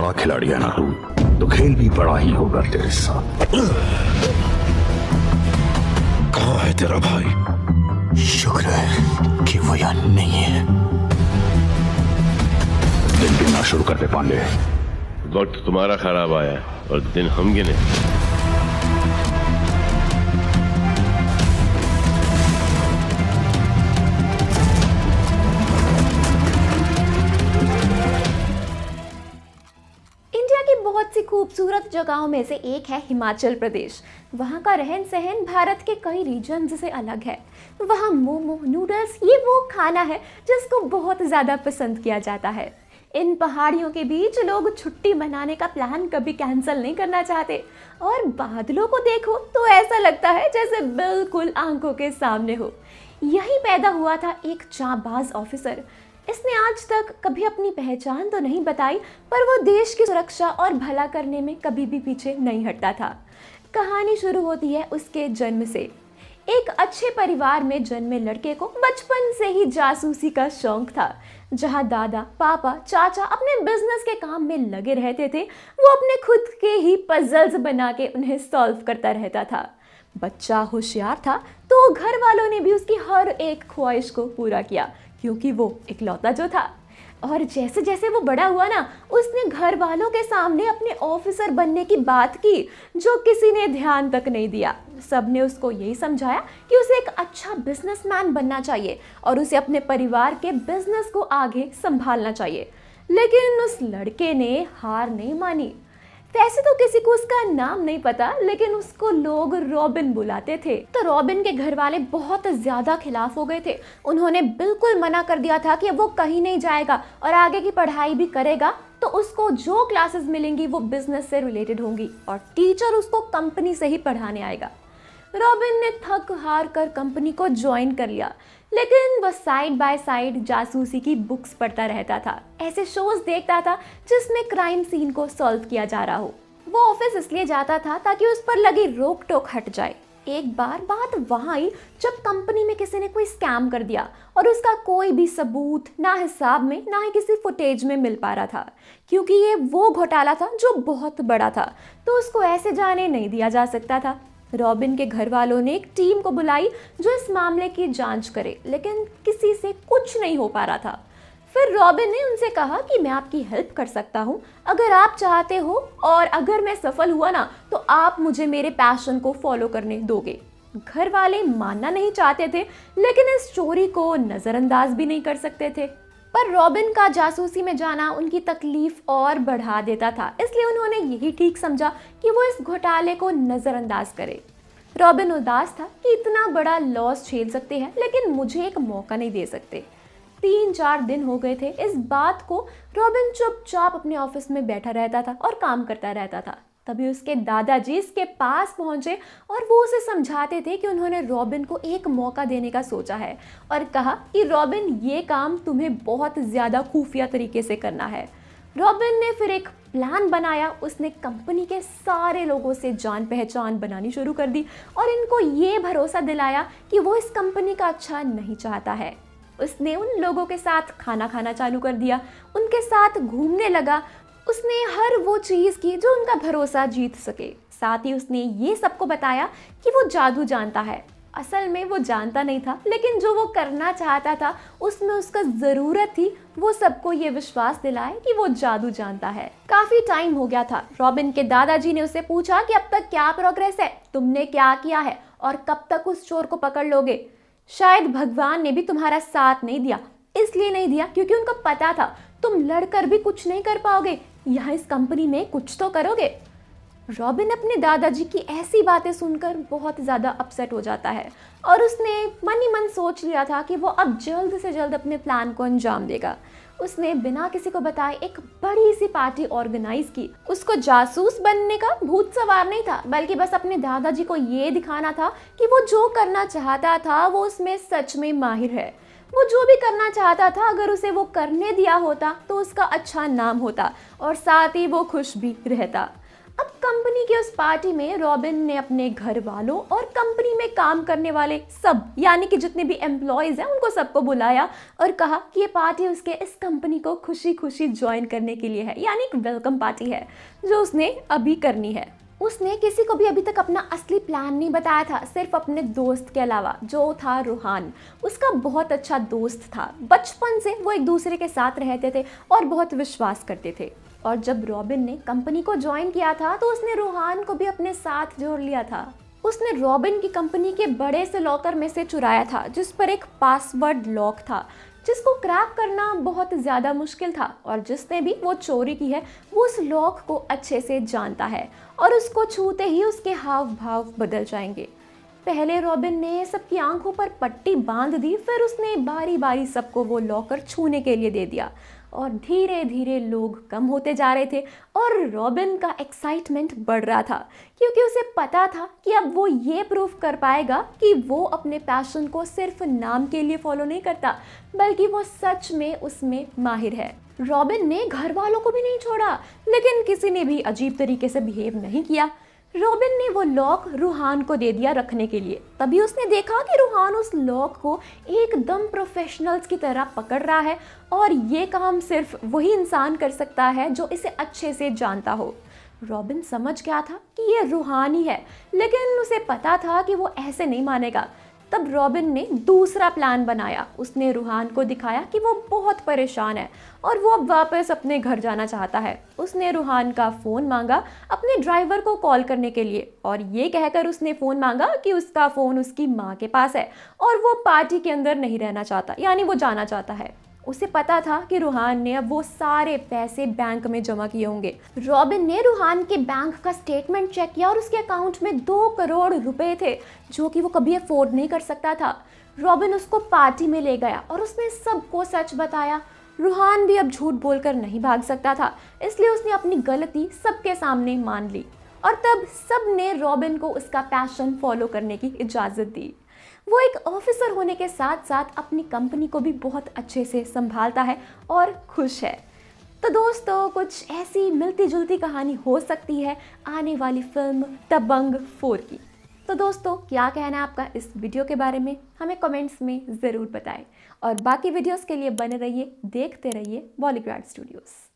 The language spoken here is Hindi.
बड़ा खिलाड़ी है ना तू, तो खेल भी बड़ा ही होगा तेरे साथ। कहाँ है तेरा भाई? शुक्र है कि वो यहाँ नहीं है। दिन गिनना शुरू कर दे पांडे। वक्त तुम्हारा खराब आया है और दिन हम गिने। इंडिया की बहुत सी खूबसूरत जगहों में से एक है हिमाचल प्रदेश। वहाँ का रहन सहन भारत के कई रीजन से अलग है। वहाँ मोमो, नूडल्स, ये वो खाना है जिसको बहुत ज़्यादा पसंद किया जाता है। इन पहाड़ियों के बीच लोग छुट्टी मनाने का प्लान कभी कैंसिल नहीं करना चाहते, और बादलों को देखो तो ऐसा लगता है जैसे बिल्कुल आंखों के सामने हो। यहीं पैदा हुआ था एक जांबाज ऑफिसर। इसने आज तक कभी अपनी पहचान तो नहीं बताई, पर वो देश की सुरक्षा और भला करने में कभी भी पीछे नहीं हटता था। कहानी शुरू होती है उसके जन्म से। एक अच्छे परिवार में जन्मे लड़के को बचपन से ही जासूसी का शौक था। जहां दादा, पापा, चाचा अपने बिजनेस के काम में लगे रहते थे, वो अपने खुद के ही पजल्स बना के उन्हें सॉल्व करता रहता था। बच्चा होशियार था तो घर वालों ने भी उसकी हर एक ख्वाहिश को पूरा किया, क्योंकि वो इकलौता जो था। और जैसे जैसे वो बड़ा हुआ ना, उसने घर वालों के सामने अपने ऑफिसर बनने की बात की, जो किसी ने ध्यान तक नहीं दिया। सबने उसको यही समझाया कि उसे एक अच्छा बिजनेसमैन बनना चाहिए और उसे अपने परिवार के बिजनेस को आगे संभालना चाहिए। लेकिन उस लड़के ने हार नहीं मानी। वैसे तो किसी को उसका नाम नहीं पता, लेकिन उसको लोग रॉबिन बुलाते थे। तो रॉबिन के घर वाले बहुत ज्यादा खिलाफ हो गए थे। उन्होंने बिल्कुल मना कर दिया था कि वो कहीं नहीं जाएगा और आगे की पढ़ाई भी करेगा तो उसको जो क्लासेस मिलेंगी वो बिजनेस से रिलेटेड होंगी और टीचर उसको कंपनी से ही पढ़ाने आएगा। रॉबिन ने थक हार कर कंपनी को ज्वाइन कर लिया, लेकिन वह साइड बाय साइड जासूसी की बुक्स पढ़ता रहता था। ऐसे शोज देखता था जिसमें क्राइम सीन को सॉल्व किया जा रहा हो। वो ऑफिस इसलिए जाता था ताकि उस पर लगी रोक टोक हट जाए। एक बार बात वहां आई जब कंपनी में किसी ने कोई स्कैम कर दिया और उसका कोई भी सबूत ना हिसाब में ना ही किसी फुटेज में मिल पा रहा था, क्योंकि ये वो घोटाला था जो बहुत बड़ा था, तो उसको ऐसे जाने नहीं दिया जा सकता था। रॉबिन के घर वालों ने एक टीम को बुलाई जो इस मामले की जांच करे, लेकिन किसी से कुछ नहीं हो पा रहा था। फिर रॉबिन ने उनसे कहा कि मैं आपकी हेल्प कर सकता हूँ अगर आप चाहते हो, और अगर मैं सफल हुआ ना तो आप मुझे मेरे पैशन को फॉलो करने दोगे। घर वाले मानना नहीं चाहते थे, लेकिन इस चोरी को नज़रअंदाज भी नहीं कर सकते थे। पर रॉबिन का जासूसी में जाना उनकी तकलीफ और बढ़ा देता था, इसलिए उन्होंने यही ठीक समझा कि वो इस घोटाले को नज़रअंदाज करे। रॉबिन उदास था कि इतना बड़ा लॉस झेल सकते हैं, लेकिन मुझे एक मौका नहीं दे सकते। 3-4 दिन हो गए थे इस बात को। रॉबिन चुपचाप अपने ऑफिस में बैठा रहता था और काम करता रहता था। तभी उसके दादाजी इसके पास पहुंचे और वो उसे समझाते थे कि उन्होंने रॉबिन को एक मौका देने का सोचा है और कहा कि रॉबिन, ये काम तुम्हें बहुत ज़्यादा खुफिया तरीके से करना है। रॉबिन ने फिर एक प्लान बनाया। उसने कंपनी के सारे लोगों से जान पहचान बनानी शुरू कर दी और इनको ये भरोसा दिलाया कि वो इस कंपनी का अच्छा नहीं चाहता है। उसने उन लोगों के साथ खाना खाना चालू कर दिया, उनके साथ घूमने लगा। उसने हर वो चीज़ की जो उनका भरोसा जीत सके। साथ ही उसने ये सबको बताया कि वो जादू जानता है। असल में वो जानता नहीं था, लेकिन जो वो करना चाहता था उसमें उसका ज़रूरत थी वो सबको ये विश्वास दिलाए कि वो जादू जानता है। काफ़ी टाइम हो गया था। रॉबिन के दादाजी ने उससे पूछा कि अब तक क्या प्रोग्रेस है, तुमने क्या किया है और कब तक उस चोर को पकड़ लोगे। शायद भगवान ने भी तुम्हारा साथ नहीं दिया, इसलिए नहीं दिया क्योंकि उनको पता था तुम लड़कर भी कुछ नहीं कर पाओगे, यहाँ इस कंपनी में कुछ तो करोगे। रॉबिन अपने दादाजी की ऐसी बातें सुनकर बहुत ज़्यादा अपसेट हो जाता है और उसने मन ही मन सोच लिया था कि वो अब जल्द से जल्द अपने प्लान को अंजाम देगा। उसने बिना किसी को बताए एक बड़ी सी पार्टी ऑर्गेनाइज की। उसको जासूस बनने का भूत सवार नहीं था, बल्कि बस अपने दादाजी को ये दिखाना था कि वो जो करना चाहता था वो उसमें सच में माहिर है। वो जो भी करना चाहता था, अगर उसे वो करने दिया होता तो उसका अच्छा नाम होता और साथ ही वो खुश भी रहता। अब कंपनी की उस पार्टी में रॉबिन ने अपने घर वालों और कंपनी में काम करने वाले सब यानी कि जितने भी एम्प्लॉयज़ हैं उनको सबको बुलाया और कहा कि ये पार्टी उसके इस कंपनी को खुशी खुशी ज्वाइन करने के लिए है, यानी एक वेलकम पार्टी है जो उसने अभी करनी है। उसने किसी को भी अभी तक अपना असली प्लान नहीं बताया था, सिर्फ अपने दोस्त के अलावा जो था रूहान। उसका बहुत अच्छा दोस्त था, बचपन से वो एक दूसरे के साथ रहते थे और बहुत विश्वास करते थे। और जब रॉबिन ने कंपनी को ज्वाइन किया था तो उसने रूहान को भी अपने साथ जोड़ लिया था। उसने रॉबिन की कंपनी के बड़े से लॉकर में से चुराया था जिस पर एक पासवर्ड लॉक था जिसको क्रैक करना बहुत ज़्यादा मुश्किल था, और जिसने भी वो चोरी की है वो उस लॉक को अच्छे से जानता है और उसको छूते ही उसके हाव भाव बदल जाएंगे। पहले रॉबिन ने सबकी आंखों पर पट्टी बांध दी, फिर उसने बारी बारी सबको वो लॉकर छूने के लिए दे दिया और धीरे धीरे लोग कम होते जा रहे थे और रॉबिन का एक्साइटमेंट बढ़ रहा था क्योंकि उसे पता था कि अब वो ये प्रूफ कर पाएगा कि वो अपने पैशन को सिर्फ नाम के लिए फॉलो नहीं करता बल्कि वो सच में उसमें माहिर है। रॉबिन ने घर वालों को भी नहीं छोड़ा, लेकिन किसी ने भी अजीब तरीके से बिहेव नहीं किया। रॉबिन ने वो लॉक रूहान को दे दिया रखने के लिए। तभी उसने देखा कि रूहान उस लॉक को एकदम प्रोफेशनल्स की तरह पकड़ रहा है और ये काम सिर्फ वही इंसान कर सकता है जो इसे अच्छे से जानता हो। रॉबिन समझ गया था कि ये रूहान ही है, लेकिन उसे पता था कि वो ऐसे नहीं मानेगा। तब रॉबिन ने दूसरा प्लान बनाया। उसने रूहान को दिखाया कि वो बहुत परेशान है और वो अब वापस अपने घर जाना चाहता है। उसने रूहान का फ़ोन मांगा अपने ड्राइवर को कॉल करने के लिए और ये कहकर उसने फ़ोन मांगा कि उसका फ़ोन उसकी माँ के पास है और वो पार्टी के अंदर नहीं रहना चाहता, यानी वो जाना चाहता है। उसे पता था कि रूहान ने अब वो सारे पैसे बैंक में जमा किए होंगे। रॉबिन ने रूहान के बैंक का स्टेटमेंट चेक किया और उसके अकाउंट में 2 करोड़ रुपए थे जो कि वो कभी अफोर्ड नहीं कर सकता था। रॉबिन उसको पार्टी में ले गया और उसने सबको सच बताया। रूहान भी अब झूठ बोलकर नहीं भाग सकता था, इसलिए उसने अपनी गलती सबके सामने मान ली और तब सब ने रॉबिन को उसका पैशन फॉलो करने की इजाज़त दी। वो एक ऑफिसर होने के साथ साथ अपनी कंपनी को भी बहुत अच्छे से संभालता है और खुश है। तो दोस्तों, कुछ ऐसी मिलती जुलती कहानी हो सकती है आने वाली फिल्म दबंग 4 की। तो दोस्तों, क्या कहना है आपका इस वीडियो के बारे में, हमें कमेंट्स में ज़रूर बताएं और बाकी वीडियोस के लिए बने रहिए, देखते रहिए बॉलीवुड स्टूडियोज़।